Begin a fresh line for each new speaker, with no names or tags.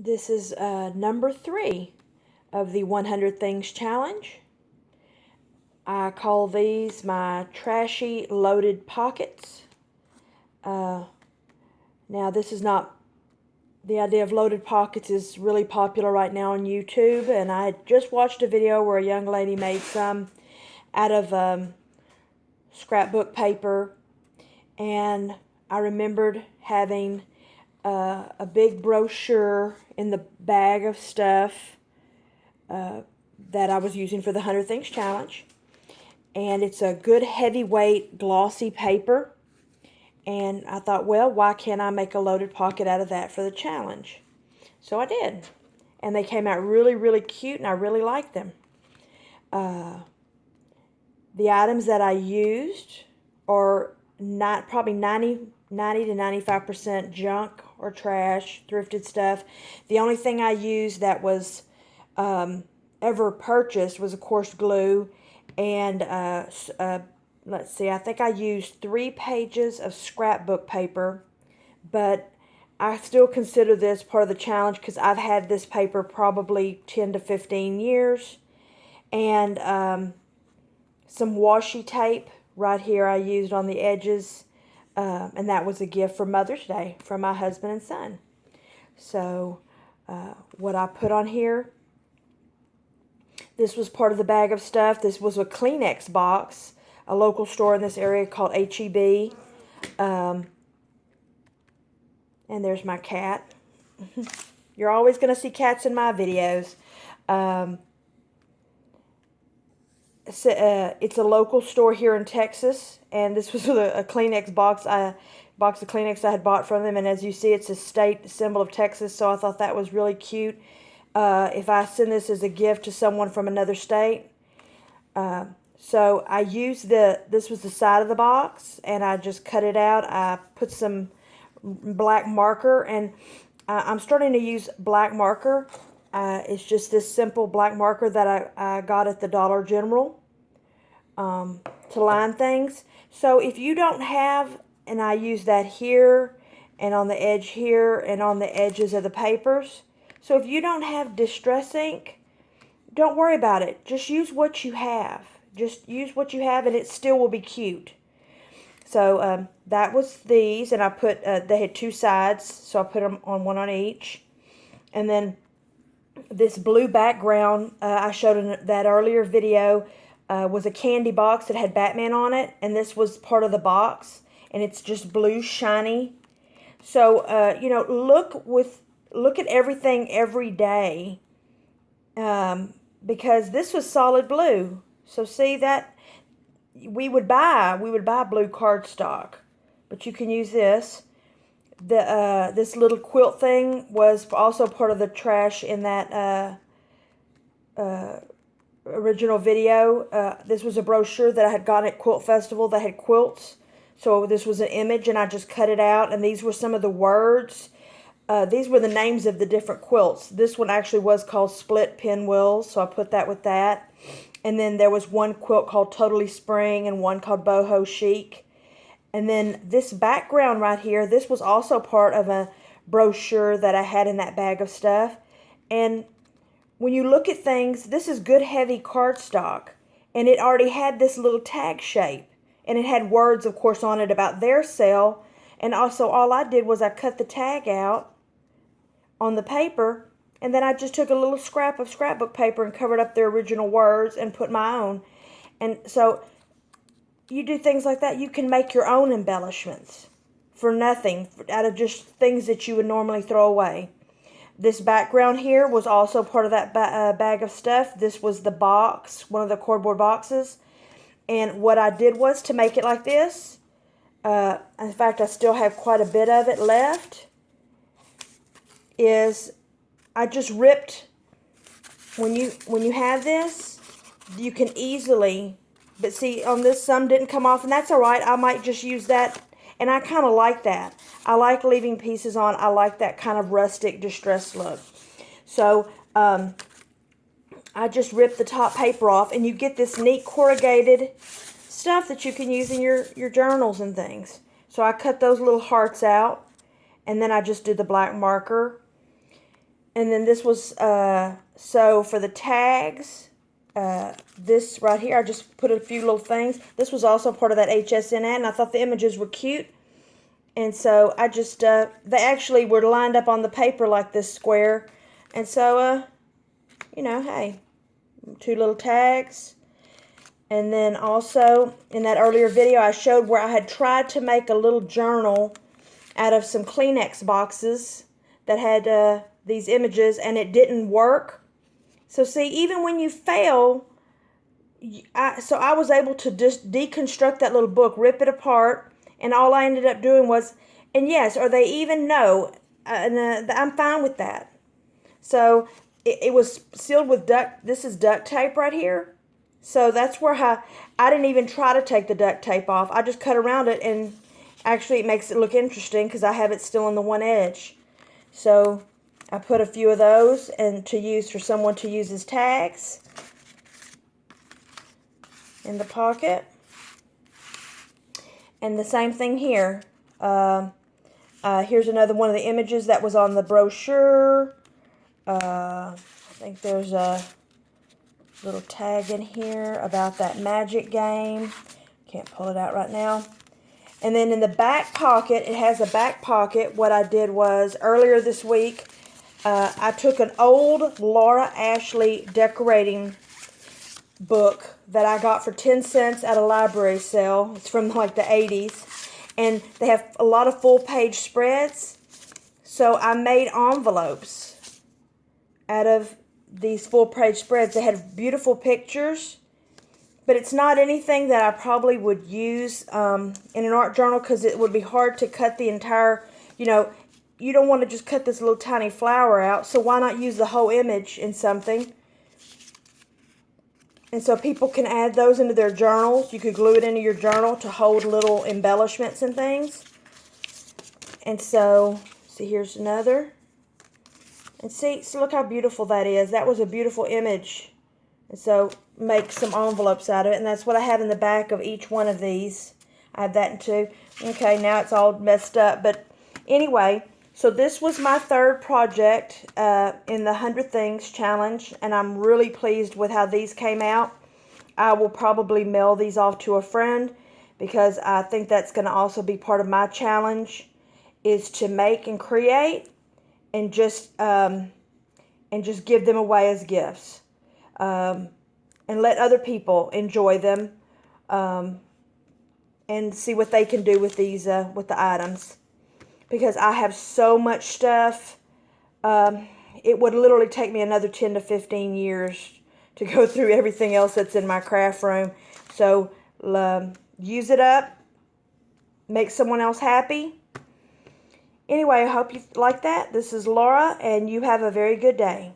This is number 3 of the 100 Things Challenge. I call these my trashy loaded pockets. Now this is not, the idea of loaded pockets is really popular right now on YouTube, and I just watched a video where a young lady made some out of scrapbook paper, and I remembered having a big brochure in the bag of stuff that I was using for the 100 Things Challenge. And it's a good heavyweight glossy paper. And I thought, well, why can't I make a loaded pocket out of that for the challenge? So I did. And they came out really, really cute, and I really liked them. The items that I used are not probably 90 to 95% junk or trash, thrifted stuff. The only thing I used that was ever purchased was, of course, glue. And let's see, I think I used 3 pages of scrapbook paper, but I still consider this part of the challenge because I've had this paper probably 10 to 15 years. And some washi tape right here I used on the edges, and that was a gift for Mother's Day from my husband and son. So what I put on here, this was part of the bag of stuff. This was a Kleenex box, a local store in this area called H-E-B. And there's my cat. You're always going to see cats in my videos. It's a local store here in Texas, and this was a Kleenex box of Kleenex I had bought from them, and as you see, it's a state symbol of Texas, so I thought that was really cute. If I send this as a gift to someone from another state. So I used this was the side of the box, and I just cut it out. I put some black marker, and I'm starting to use black marker. It's just this simple black marker that I got at the Dollar General to line things. So if you don't have, and I use that here and on the edge here and on the edges of the papers. So if you don't have Distress ink, don't worry about it. Just use what you have. Just use what you have, and it still will be cute. So that was these, and I put, they had 2 sides, so I put them on one on each. And then this blue background I showed in that earlier video was a candy box that had Batman on it, and this was part of the box, and it's just blue shiny. So you know, look at everything every day, because this was solid blue. So see that we would buy blue cardstock, but you can use this. This little quilt thing was also part of the trash in that original video. This was a brochure that I had gotten at Quilt Festival that had quilts. So this was an image, and I just cut it out, and these were some of the words. These were the names of the different quilts. This one actually was called Split Pinwheels, so I put that with that. And then there was one quilt called Totally Spring and one called Boho Chic. And then this background right here, this was also part of a brochure that I had in that bag of stuff. And when you look at things, this is good heavy cardstock. And it already had this little tag shape. And it had words, of course, on it about their sale. And also all I did was I cut the tag out on the paper. And then I just took a little scrap of scrapbook paper and covered up their original words and put my own. And so you do things like that. You can make your own embellishments for nothing, out of just things that you would normally throw away. This background here was also part of that bag of stuff. This was the box, one of the cardboard boxes. And what I did was to make it like this. In fact, I still have quite a bit of it left. Is I just ripped, when you have this, you can easily, but see on this some didn't come off, and that's alright. I might just use that, and I kind of like that. I like leaving pieces on. I like that kind of rustic distressed look. So I just ripped the top paper off, and you get this neat corrugated stuff that you can use in your journals and things. So I cut those little hearts out, and then I just did the black marker. And then this was, so for the tags, this right here, I just put a few little things. This was also part of that HSN ad, and I thought the images were cute. And so I just, they actually were lined up on the paper like this square. And so, you know, hey, 2 little tags. And then also, in that earlier video, I showed where I had tried to make a little journal out of some Kleenex boxes that had these images, and it didn't work. So see, even when you fail, so I was able to just deconstruct that little book, rip it apart, and all I ended up doing was, and yes, or they even know, and I'm fine with that. So it was sealed with this is duct tape right here. So that's where I didn't even try to take the duct tape off. I just cut around it, and actually it makes it look interesting because I have it still on the one edge. So I put a few of those and to use for someone to use as tags in the pocket. And the same thing here. Here's another one of the images that was on the brochure. I think there's a little tag in here about that magic game. Can't pull it out right now. And then in the back pocket, it has a back pocket. What I did was, earlier this week, I took an old Laura Ashley decorating book that I got for 10 cents at a library sale. It's from like the 80s. And they have a lot of full-page spreads. So I made envelopes out of these full-page spreads. They had beautiful pictures. But it's not anything that I probably would use in an art journal because it would be hard to cut the entire, you know, you don't want to just cut this little tiny flower out. So why not use the whole image in something? And so people can add those into their journals. You could glue it into your journal to hold little embellishments and things. And so, see, here's another. And see, so look how beautiful that is. That was a beautiful image. And so make some envelopes out of it. And that's what I have in the back of each one of these. I have that in 2. Okay, now it's all messed up. But anyway, so this was my 3rd project in the 100 Things Challenge. And I'm really pleased with how these came out. I will probably mail these off to a friend because I think that's going to also be part of my challenge, is to make and create and just give them away as gifts. And let other people enjoy them and see what they can do with these with the items, because I have so much stuff. It would literally take me another 10 to 15 years to go through everything else that's in my craft room. So use it up, make someone else happy. Anyway, I hope you like that. This is Laura, and you have a very good day.